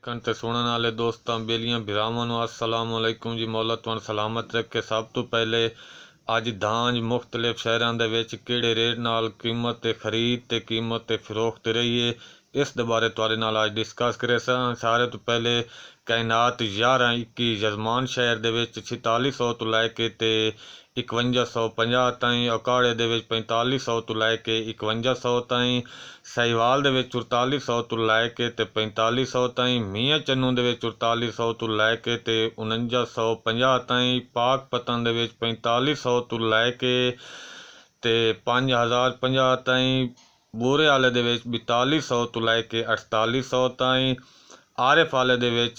ਦੇਖਣ ਤੇ ਸੁਣਨ ਵਾਲੇ ਦੋਸਤਾਂ ਬੇਲੀਆਂ ਭਰਾਵਾਂ ਨੂੰ अस्सलाम वालेकुम जी। मौला तुहानू सलामत रखे। सब तो पहले अज दांज मुख्तलिफ शहरों के विच किहड़े रेट नाल कीमत ते खरीद ते कीमत ते फरोख्त रही है, इस दे बारे तुहाडे नाल अज डिस्कस करे। सारे तो पहले कायनात 11-21 जजमान शहर दे विच 4600 तो लैके ते 5150 ताईं, अकाड़े दे विच 4500 तो लैके 5100 ताईं, साहिवाल दे विच 4400 तो लैके ते 4500 ताईं, मियाँ चन्नू दे विच 4400 तो लैके ते 4950 ताईं, पाक पतन दे विच 4500 तो लैके ते 5050 ताईं, बूरे वाले दे विच 4200 तो लैके 4800 ताईं, आरिफ वाले दे विच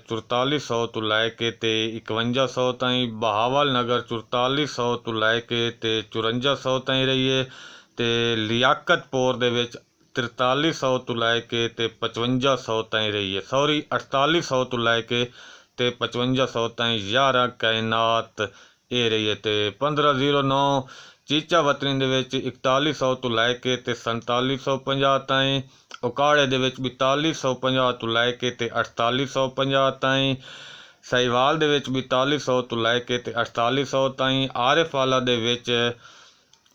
4400 तो लैके ते 5100 ताईं, बहावल नगर 4400 तो लैके ते 5400 ताईं रही है, ते लियाकतपुर दे विच 4300 तो लैके ते 5500 ताईं रही है। सॉरी 4800 तो लैके ते 5500 ताईं 11 कायनात ये रही है। ते 1509 चीचा वतनी दे विच 4100 तो लैके ते 4750 ताईं, उकाड़े दे विच 4250 तो लैके ते 4850 ताईं, साहिवाल दे विच 4200 तो लैके ते 4800 ताईं, आरिफ वाला दे विच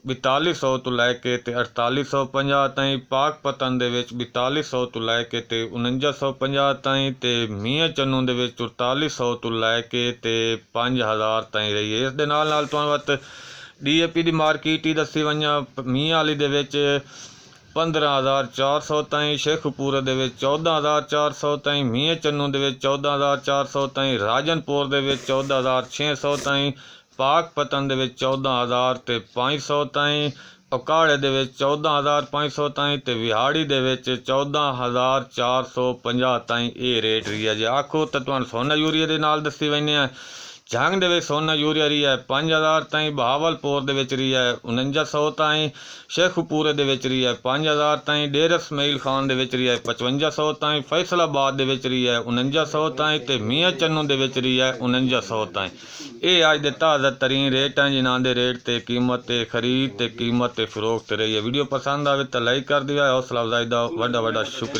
4200 तो लैके ते 4850 ताईं, पाक पतन दे विच 4200 तो लैके ते 4950 ताईं, ते मियाँ चन्नू दे विच 4400 तो लैके ते 5000 ताईं रही है। इस दे नाल नाल तुहानू DAP की मार्केट ही दसी वंजां। मियाँ वाली दे विच 15400 ताईं, शेखपुरे दे विच 14400 ताईं, मियाँ चन्नू दे विच 14400 ताईं, राजनपुर दे विच 14600 ताईं, पाक पतन दे विच 14500 ताईं, उकाड़े दे विच 14500 ताईं, ते विहाड़ी दे विच 14450 ताईं ये रेट रही है। जे आखो तो तुहानू सोना यूरिया दे नाल दसी वैने जंग दे विच सोना यूरिया रही है 5000 ताईं, बहावलपुर दे विच रही है 4900 ताईं, शेखपुरे दे विच रही है 5000 ताईं, डेरा इसमाइल खान दे विच रही है 5500 ताईं, फैसलाबाद दे विच रही है 4900 ताईं, ते मियाँ चन्नू दे विच रही है 4900 ताईं। ये अज दे ताज़ा तरीन रेट हैं जिन्हां दे रेट ते कीमत ते खरीद ते कीमत ते फरोख्त रही है। वीडियो पसंद आवे तो लाइक कर दिया। हौसला अफजाई दा वड्डा शुक्रिया।